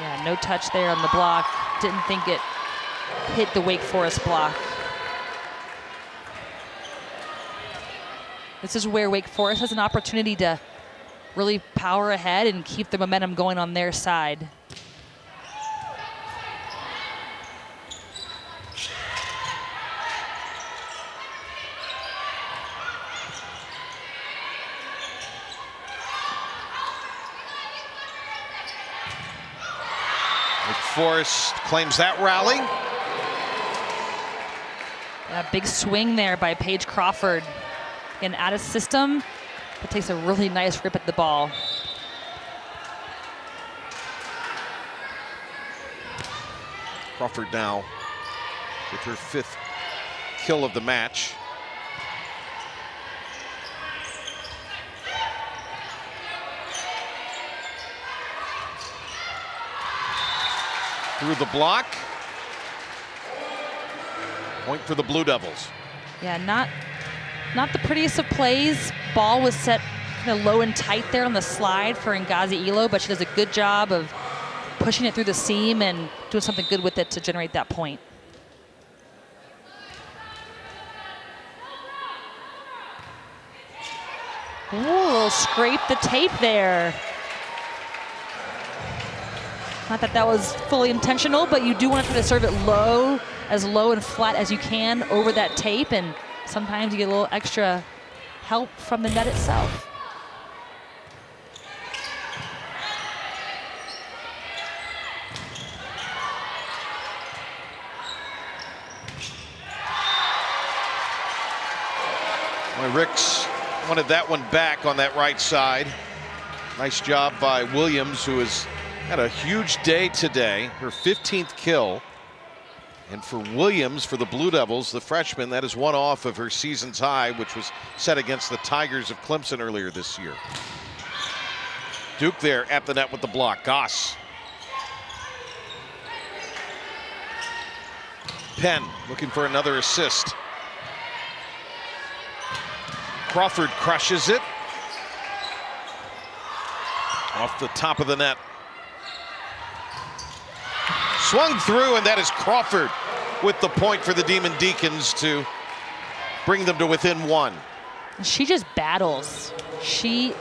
B: Yeah, no touch there on the block. Didn't think it hit the Wake Forest block. This is where Wake Forest has an opportunity to really power ahead and keep the momentum going on their side.
A: Wake Forest claims that rally.
B: A big swing there by Paige Crawford. Again, out of system, but takes a really nice grip at the ball.
A: Crawford now with her 5th kill of the match. Through the block. Point for the Blue Devils.
B: Yeah, not the prettiest of plays. Ball was set kind of low and tight there on the slide for Ngozi Elo, but she does a good job of pushing it through the seam and doing something good with it to generate that point. Ooh, a little scrape the tape there. Not that that was fully intentional, but you do want to try to serve it low and flat as you can over that tape, and sometimes you get a little extra help from the net itself.
A: Well, Ricks wanted that one back on that right side. Nice job by Williams, who has had a huge day today, her 15th kill. And for Williams, for the Blue Devils, the freshman, that is one off of her season's high, which was set against the Tigers of Clemson earlier this year. Duke there at the net with the block. Goss. Penn looking for another assist. Crawford crushes it. Off the top of the net. Swung through, and that is Crawford with the point for the Demon Deacons to bring them to within 1.
B: She just battles. You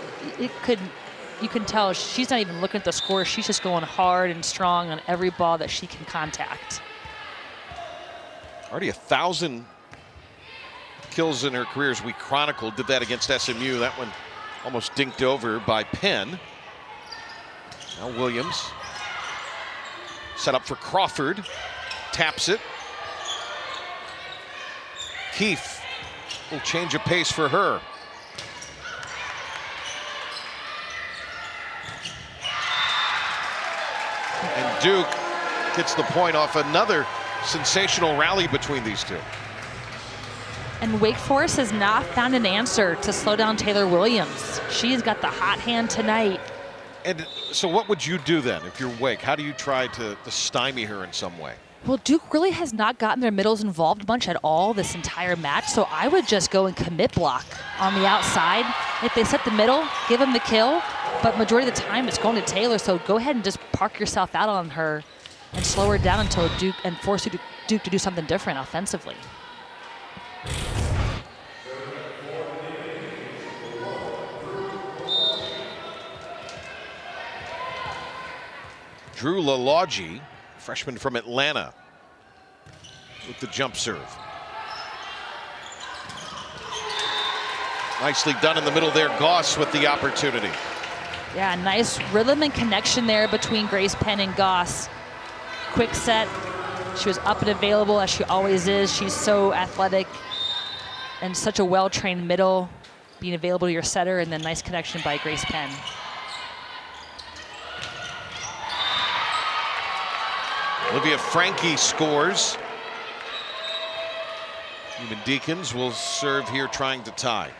B: can tell she's not even looking at the score. She's just going hard and strong on every ball that she can contact.
A: Already 1,000 kills in her career, as we chronicled. Did that against SMU. That one almost dinked over by Penn. Now Williams. Set up for Crawford. Taps it. Keefe. Little change of pace for her. And Duke gets the point off another sensational rally between these two.
B: And Wake Forest has not found an answer to slow down Taylor Williams. She's got the hot hand tonight.
A: And so what would you do then if you're Wake? How do you try to stymie her in some way?
B: Well, Duke really has not gotten their middles involved much at all this entire match, so I would just go and commit block on the outside. If they set the middle, give them the kill, but majority of the time it's going to Taylor, so go ahead and just park yourself out on her and slow her down until Duke, and force Duke to do something different offensively. Drew Laloggi
A: freshman from Atlanta, with the jump serve. Nicely done in the middle there. Goss with the opportunity.
B: Yeah, nice rhythm and connection there between Grace Penn and Goss. Quick set. She was up and available as she always is. She's so athletic and such a well-trained middle, being available to your setter, and then nice connection by Grace Penn.
A: Olivia Frankie scores. Demon Deacons will serve here, trying to tie.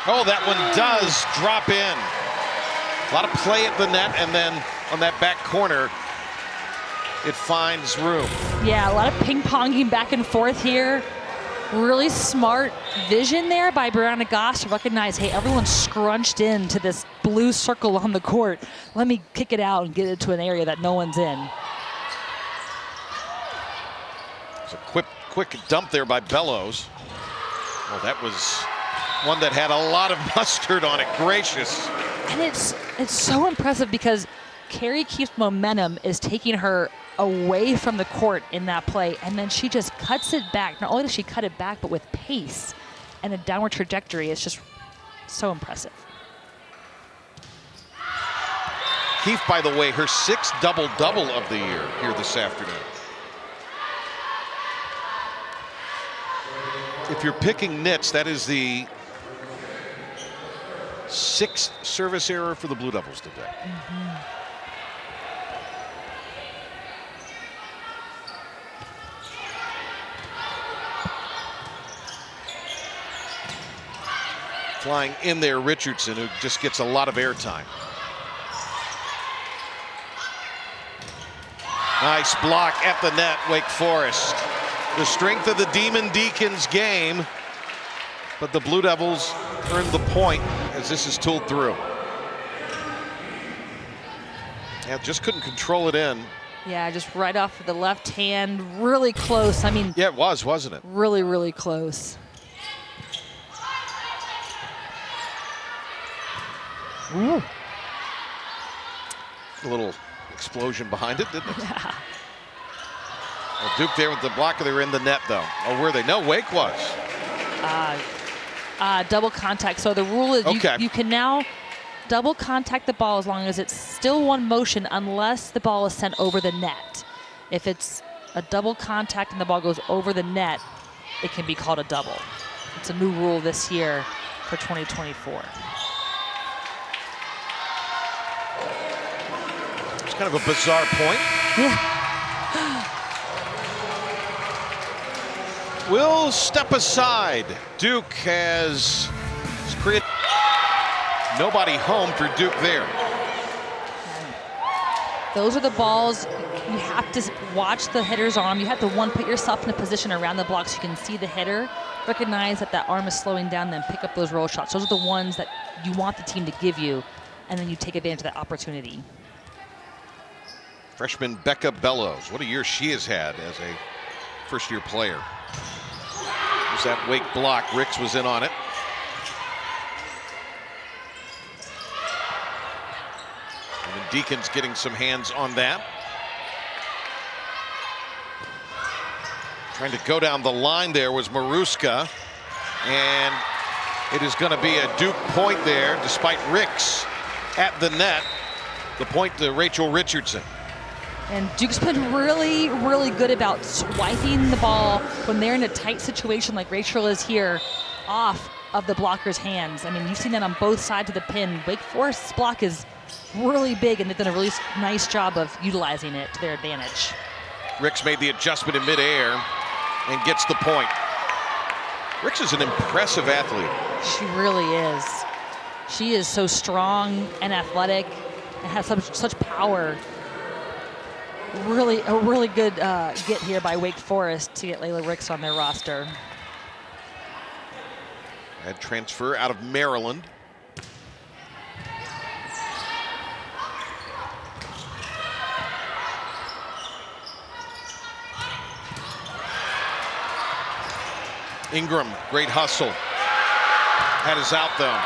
A: Oh, that one does drop in. A lot of play at the net, and then on that back corner, it finds room.
B: Yeah, a lot of ping-ponging back and forth here. Really smart vision there by Brianna Goss to recognize, hey, everyone's scrunched into this blue circle on the court. Let me kick it out and get it to an area that no one's in.
A: It's a quick dump there by Bellows. Oh, that was one that had a lot of mustard on it. Gracious.
B: And it's so impressive because Carrie Keefe's momentum is taking her away from the court in that play, and then she just cuts it back. Not only does she cut it back, but with pace and a downward trajectory. It's just so impressive.
A: Keefe, by the way, her 6th double-double of the year here this afternoon. If you're picking nits, that is the 6th service error for the Blue Devils today. Flying in there, Richardson, who just gets a lot of airtime. Nice block at the net, Wake Forest. The strength of the Demon Deacons game, but the Blue Devils earned the point as this is tooled through. Yeah, just couldn't control it in.
B: Yeah, just right off of the left hand, really close. I mean,
A: yeah, it was, wasn't it?
B: Really, really close.
A: Ooh. A little explosion behind it, didn't it?
B: Yeah.
A: Well, Duke there with the blocker. They were in the net, though. Oh, were they? No, Wake was.
B: Double contact. So the rule is you can now double contact the ball as long as it's still one motion unless the ball is sent over the net. If it's a double contact and the ball goes over the net, it can be called a double. It's a new rule this year for 2024.
A: It's kind of a bizarre point.
B: Yeah.
A: Will step aside. Duke has created nobody home for Duke there.
B: Those are the balls you have to watch the hitter's arm. You have to, put yourself in a position around the block so you can see the hitter, recognize that that arm is slowing down, then pick up those roll shots. Those are the ones that you want the team to give you, and then you take advantage of that opportunity.
A: Freshman Becca Bellows. What a year she has had as a first-year player. There's that Wake block. Ricks was in on it. And the Deacons getting some hands on that. Trying to go down the line there was Maruska. And it is going to be a Duke point there, despite Ricks at the net. The point to Rachel Richardson.
B: And Duke's been really, really good about swiping the ball when they're in a tight situation like Rachel is here, off of the blocker's hands. I mean, you've seen that on both sides of the pin. Wake Forest's block is really big, and they've done a really nice job of utilizing it to their advantage.
A: Ricks made the adjustment in midair and gets the point. Ricks is an impressive athlete.
B: She really is. She is so strong and athletic and has such power. a really good get here by Wake Forest to get Layla Ricks on their roster.
A: Had transfer out of Maryland. Ingram, great hustle. Had his out though.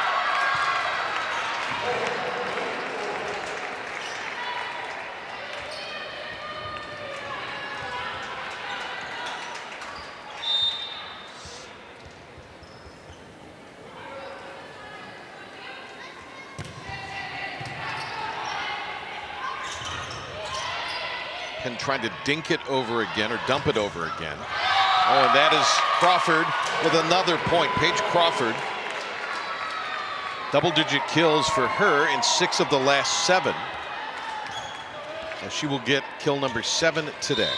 A: Penn trying to dink it over again or dump it over again. Oh, and that is Crawford with another point. Paige Crawford. Double-digit kills for her in 6 of the last 7. And she will get kill number 7 today.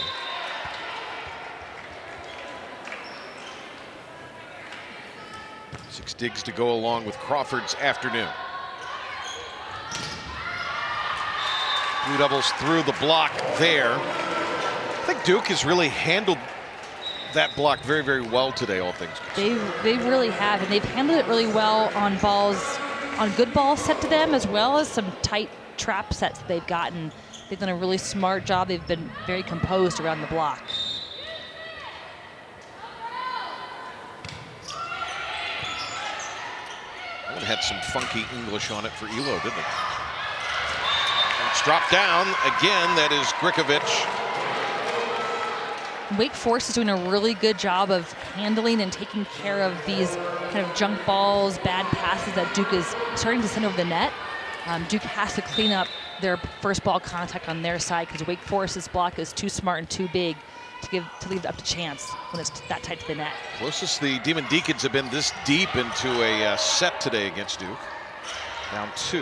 A: Six digs to go along with Crawford's afternoon. Blue Devils through the block there. I think Duke has really handled that block very, very well today, all things considered.
B: They really have, and they've handled it really well on balls, on good balls set to them, as well as some tight trap sets that they've gotten. They've done a really smart job. They've been very composed around the block.
A: That one had some funky English on it for Elo, didn't it? It's dropped down again. That is Grikovich.
B: Wake Forest is doing a really good job of handling and taking care of these kind of junk balls, bad passes that Duke is starting to send over the net. Duke has to clean up their first ball contact on their side because Wake Forest's block is too smart and too big to leave it up to chance when it's that tight to the net. Closest the Demon Deacons have been this deep into a set today against Duke. Down 2.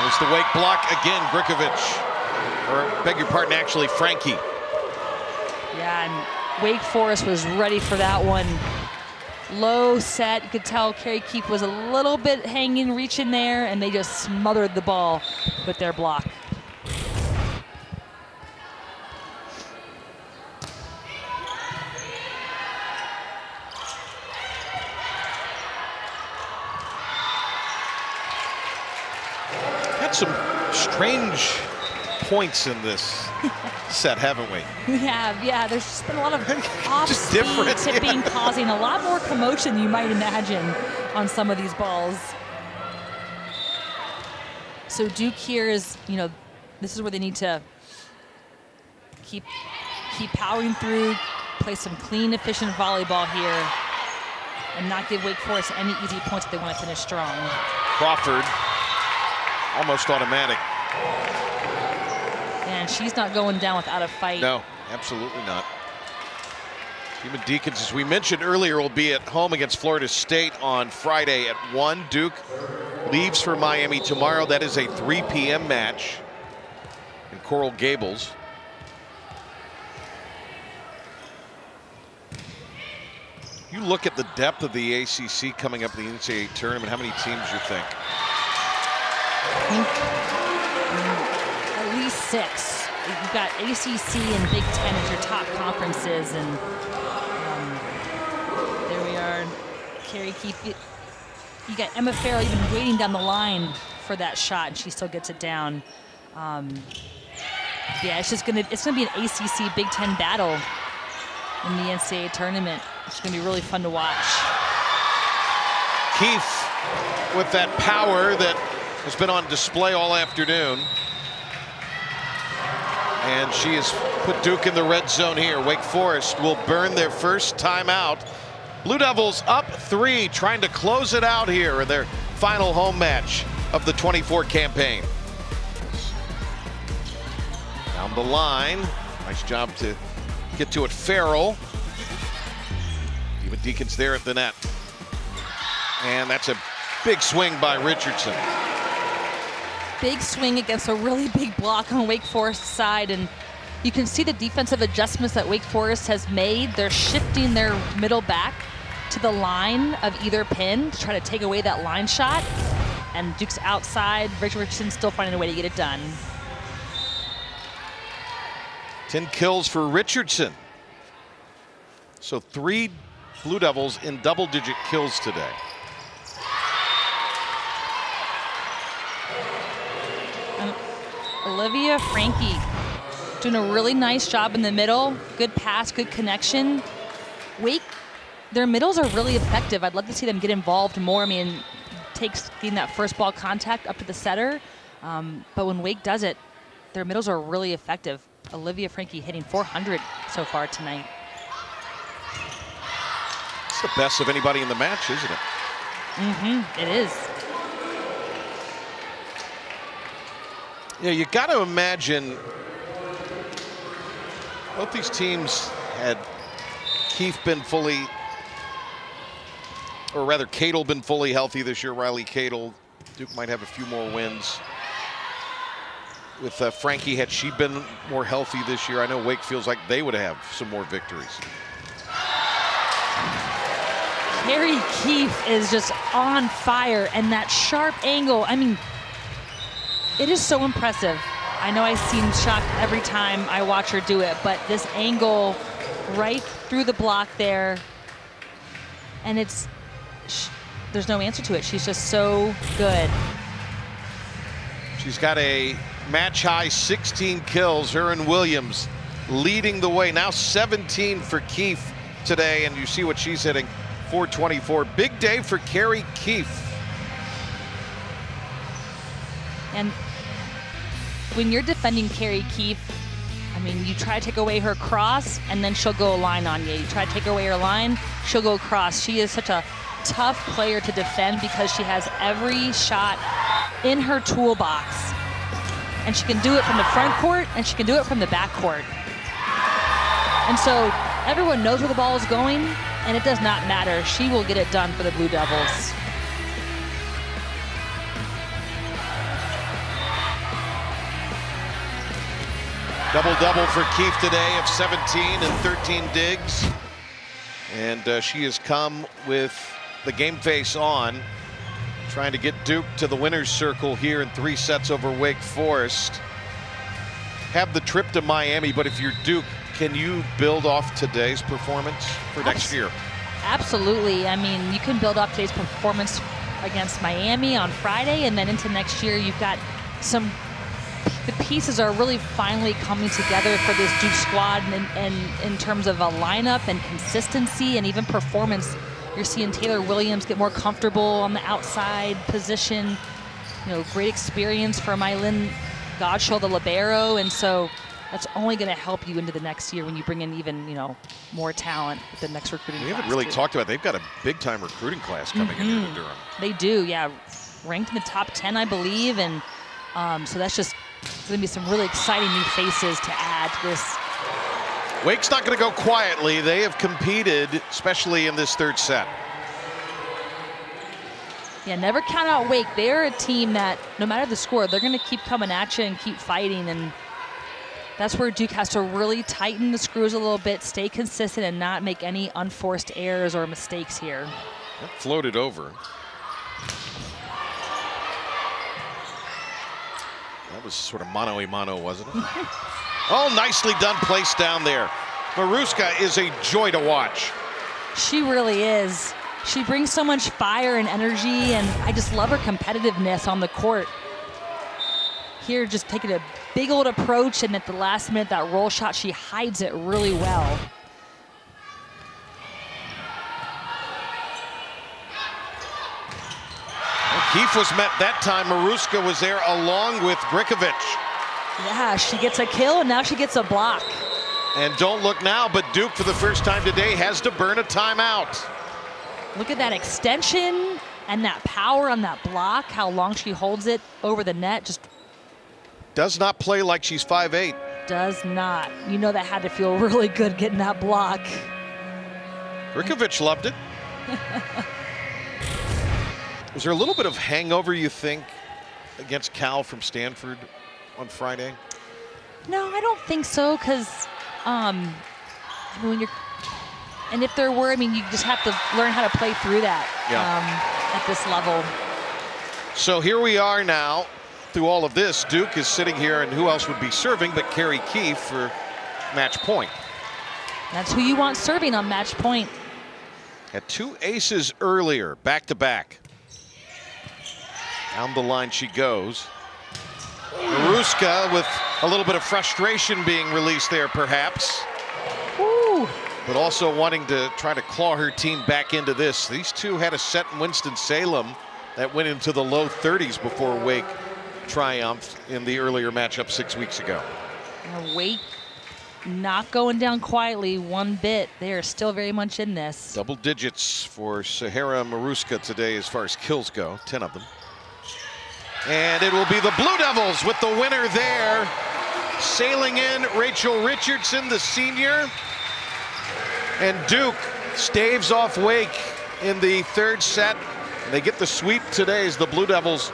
B: There's the Wake block again, Grikovich. Or beg your pardon, actually Frankie. Yeah, and Wake Forest was ready for that one. Low set, you could tell Carrie Keefe was a little bit hanging, reaching there, and they just smothered the ball with their block.
A: Had some strange points in this set, haven't we?
B: We have, yeah. There's just been a lot of off-speed tipping, causing a lot more commotion than you might imagine on some of these balls. So Duke here is, this is where they need to keep powering through, play some clean, efficient volleyball here, and not give Wake Forest any easy points if they want to finish strong.
A: Crawford, almost automatic.
B: And she's not going down without a fight.
A: No, absolutely not. Demon Deacons, as we mentioned earlier, will be at home against Florida State on Friday at 1. Duke leaves for Miami tomorrow. That is a 3 p.m. match in Coral Gables. You look at the depth of the ACC coming up in the NCAA tournament. How many teams you think?
B: At least 6. You've got ACC and Big Ten as your top conferences, and there we are. Carrie Keefe. You got Emma Farrell even waiting down the line for that shot, and she still gets it down. Yeah, it's gonna be an ACC Big Ten battle in the NCAA tournament. It's gonna be really fun to watch.
A: Keefe with that power that has been on display all afternoon. And she has put Duke in the red zone here. Wake Forest will burn their first timeout. Blue Devils up 3, trying to close it out here in their final home match of the 24 campaign. Down the line. Nice job to get to it, Farrell. Even Deacons there at the net. And that's a big swing by Richardson.
B: Big swing against a really big block on Wake Forest's side, and you can see the defensive adjustments that Wake Forest has made. They're shifting their middle back to the line of either pin to try to take away that line shot. and Duke's outside. Richardson still finding a way to get it done.
A: 10 kills for Richardson. So 3 Blue Devils in double-digit kills today.
B: Olivia Frankie doing a really nice job in the middle. Good pass, good connection. Wake, their middles are really effective. I'd love to see them get involved more. I mean, takes getting that first ball contact up to the setter. But when Wake does it, their middles are really effective. Olivia Frankie hitting 400 so far tonight.
A: It's the best of anybody in the match, isn't it?
B: It is.
A: Yeah, you got to imagine both these teams had Keefe been fully, or rather Cadle been fully healthy this year. Riley Cadle, Duke might have a few more wins. With Frankie, had she been more healthy this year, I know Wake feels like they would have some more victories.
B: Carrie Keefe is just on fire, and that sharp angle, I mean, it is so impressive. I know I seem shocked every time I watch her do it, but this angle right through the block there, and there's no answer to it. She's just so good.
A: She's got a match-high 16 kills. Her and Williams leading the way. Now 17 for Keefe today, and you see what she's hitting, 424. Big day for Carrie Keefe.
B: And when you're defending Carrie Keefe, I mean, you try to take away her cross, and then she'll go a line on you. You try to take away her line, she'll go cross. She is such a tough player to defend because she has every shot in her toolbox. And she can do it from the front court, and she can do it from the back court. And so everyone knows where the ball is going, and it does not matter. She will get it done for the Blue Devils.
A: Double-double for Keefe today of 17 and 13 digs. And she has come with the game face on, trying to get Duke to the winner's circle here in 3 sets over Wake Forest. Have the trip to Miami, but if you're Duke, can you build off today's performance for next year?
B: Absolutely. I mean, you can build off today's performance against Miami on Friday, and then into next year, you've got the pieces are really finally coming together for this Duke squad, and in terms of a lineup and consistency and even performance. You're seeing Taylor Williams get more comfortable on the outside position. You know, great experience for Mylin Godshall, the libero, and so that's only going to help you into the next year when you bring in even, you know, more talent with the next recruiting class.
A: We haven't really talked about, they've got a big-time recruiting class coming in here to Durham.
B: They do, yeah. Ranked in the top 10, I believe, and so that's just going to be some really exciting new faces to add to this.
A: Wake's not going to go quietly. They have competed, especially in this 3rd set.
B: Yeah, never count out Wake. They're a team that, no matter the score, they're going to keep coming at you and keep fighting, and that's where Duke has to really tighten the screws a little bit, stay consistent, and not make any unforced errors or mistakes here.
A: That floated over. That was sort of mano-a-mano, wasn't it? Oh, nicely done place down there. Maruska is a joy to watch.
B: She really is. She brings so much fire and energy, and I just love her competitiveness on the court. Here, just taking a big old approach, and at the last minute, that roll shot, she hides it really well.
A: Keefe was met that time. Maruska was there along with Grikovic.
B: Yeah, she gets a kill, and now she gets a block.
A: And don't look now, but Duke, for the first time today, has to burn a timeout.
B: Look at that extension and that power on that block, how long she holds it over the net. Just
A: does not play like she's 5'8".
B: Does not. You know that had to feel really good getting that block.
A: Grikovic loved it. Was there a little bit of hangover, you think, against Cal from Stanford on Friday?
B: No, I don't think so, because I mean, when you're, and if there were, I mean, you just have to learn how to play through that at this level.
A: So here we are now. Through all of this, Duke is sitting here, and who else would be serving but Carrie Keefe for match point.
B: That's who you want serving on match point.
A: Had 2 aces earlier, back to back. Down the line she goes. Maruska with a little bit of frustration being released there, perhaps.
B: Ooh.
A: But also wanting to try to claw her team back into this. These two had a set in Winston-Salem that went into the low 30s before Wake triumphed in the earlier matchup 6 weeks ago.
B: Wake not going down quietly one bit. They are still very much in this.
A: Double digits for Sahara Maruska today as far as kills go, 10 of them. And it will be the Blue Devils with the winner there. Sailing in, Rachel Richardson, the senior. And Duke staves off Wake in the 3rd set. They get the sweep today as the Blue Devils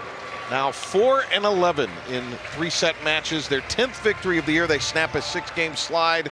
A: now 4-11 in 3-set matches. Their 10th victory of the year. They snap a 6-game slide.